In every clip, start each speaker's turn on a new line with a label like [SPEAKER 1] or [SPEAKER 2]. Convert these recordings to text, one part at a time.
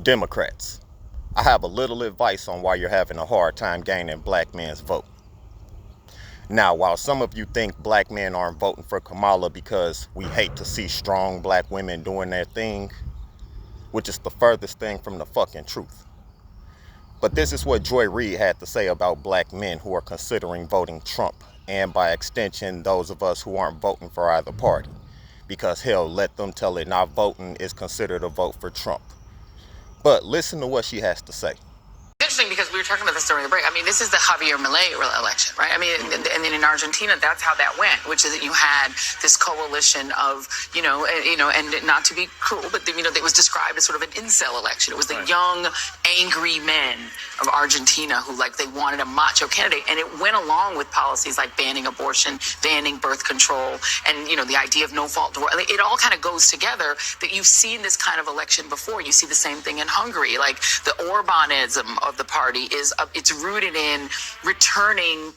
[SPEAKER 1] Democrats, I have a little advice on why you're having a hard time gaining black men's vote. Now, while some of you think black men aren't voting for Kamala because we hate to see strong black women doing their thing, which is the furthest thing from the fucking truth. But this is what Joy Reid had to say about black men who are considering voting Trump, and by extension, those of us who aren't voting for either party. Because hell, let them tell it, not voting is considered a vote for Trump. But listen to what she has to say.
[SPEAKER 2] Interesting, because we were talking about this during the break. I mean, this is the Javier Milei election, right? I mean, and then in Argentina, that's how that went, which is that you had this coalition of, and not to be cruel, but it was described as sort of an incel election. It was the young, angry men of Argentina who, they wanted a macho candidate, and it went along with policies like banning abortion, banning birth control, and the idea of no-fault divorce. It all kind of goes together. That you've seen this kind of election before. You see the same thing in Hungary, like the Orbanism of the party it's rooted in returning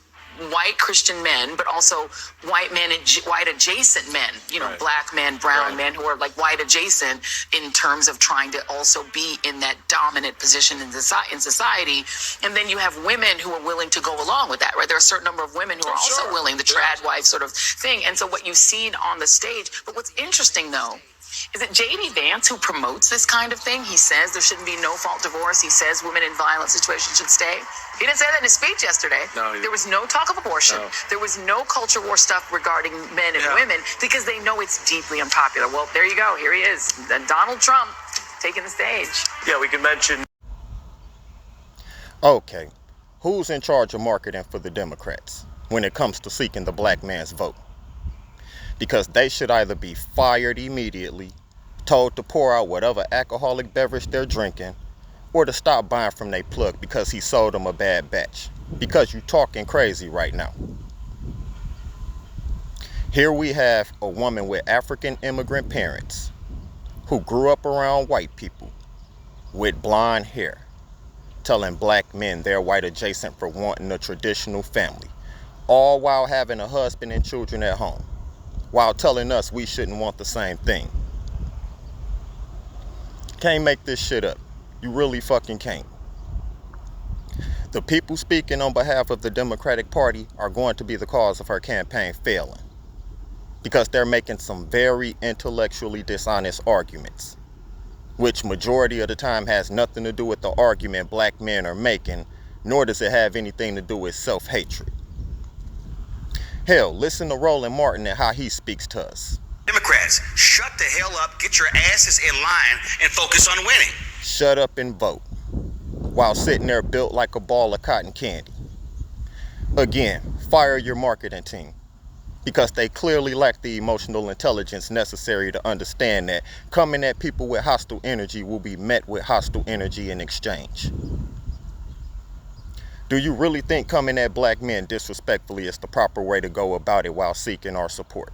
[SPEAKER 2] white Christian men, but also white adjacent men, black men, brown men who are white adjacent in terms of trying to also be in that dominant position in society. And then you have women who are willing to go along with that, right? There are a certain number of women who are also willing, the trad wife sort of thing. And so what you've seen on the stage, but what's interesting though, is it J.D. Vance who promotes this kind of thing? He says there shouldn't be no-fault divorce. He says women in violent situations should stay. He didn't say that in his speech yesterday. No, there was no talk of abortion. No. There was no culture war stuff regarding men and women because they know it's deeply unpopular. Well, there you go. Here he is, Donald Trump, taking the stage.
[SPEAKER 3] Yeah, we can mention.
[SPEAKER 1] Okay, who's in charge of marketing for the Democrats when it comes to seeking the black man's vote? Because they should either be fired immediately, told to pour out whatever alcoholic beverage they're drinking, or to stop buying from their plug because he sold them a bad batch. Because you're talking crazy right now. Here we have a woman with African immigrant parents who grew up around white people with blonde hair, telling black men they're white adjacent for wanting a traditional family, all while having a husband and children at home, while telling us we shouldn't want the same thing. Can't make this shit up. You really fucking can't. The people speaking on behalf of the Democratic Party are going to be the cause of her campaign failing, because they're making some very intellectually dishonest arguments, which majority of the time has nothing to do with the argument black men are making, nor does it have anything to do with self-hatred. Hell, listen to Roland Martin and how he speaks to us.
[SPEAKER 4] Democrats, shut the hell up, get your asses in line, and focus on winning.
[SPEAKER 1] Shut up and vote, while sitting there built like a ball of cotton candy. Again, fire your marketing team, because they clearly lack the emotional intelligence necessary to understand that coming at people with hostile energy will be met with hostile energy in exchange. Do you really think coming at black men disrespectfully is the proper way to go about it while seeking our support?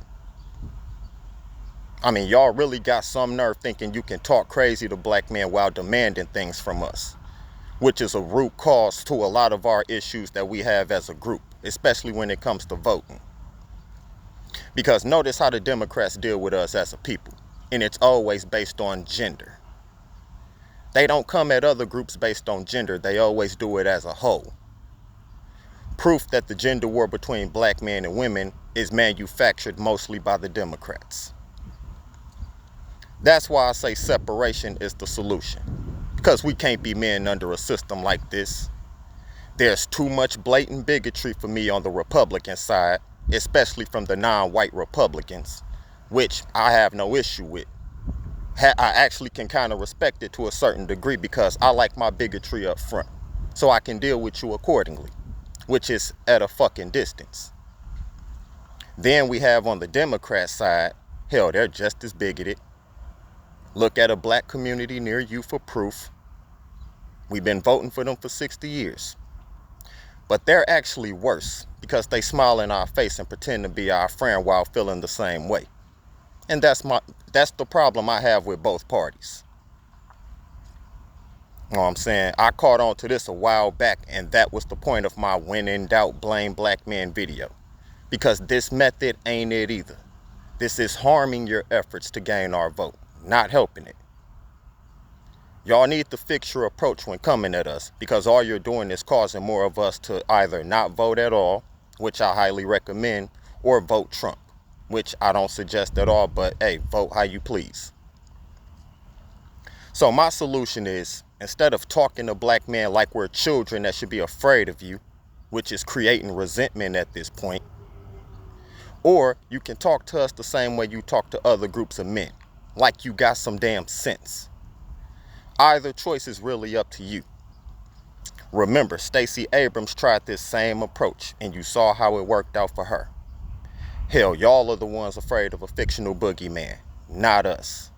[SPEAKER 1] I mean, y'all really got some nerve thinking you can talk crazy to black men while demanding things from us, which is a root cause to a lot of our issues that we have as a group, especially when it comes to voting. Because notice how the Democrats deal with us as a people, and it's always based on gender. They don't come at other groups based on gender, they always do it as a whole. Proof that the gender war between black men and women is manufactured mostly by the Democrats. That's why I say separation is the solution, because we can't be men under a system like this. There's too much blatant bigotry for me on the Republican side, especially from the non-white Republicans, which I have no issue with. I actually can kind of respect it to a certain degree because I like my bigotry up front, so I can deal with you accordingly, which is at a fucking distance. Then we have on the Democrat side, hell, they're just as bigoted. Look at a black community near you for proof. We've been voting for them for 60 years. But they're actually worse because they smile in our face and pretend to be our friend while feeling the same way. And that's the problem I have with both parties. You know what I'm saying? I caught on to this a while back, and that was the point of my when in doubt blame black men video. Because this method ain't it either. This is harming your efforts to gain our vote, not helping it. Y'all need to fix your approach when coming at us, because all you're doing is causing more of us to either not vote at all, which I highly recommend, or vote Trump, which I don't suggest at all, but hey, vote how you please. So my solution is, instead of talking to black men like we're children that should be afraid of you, which is creating resentment at this point, or you can talk to us the same way you talk to other groups of men, like you got some damn sense. Either choice is really up to you. Remember, Stacey Abrams tried this same approach, and you saw how it worked out for her. Hell, y'all are the ones afraid of a fictional boogeyman, not us.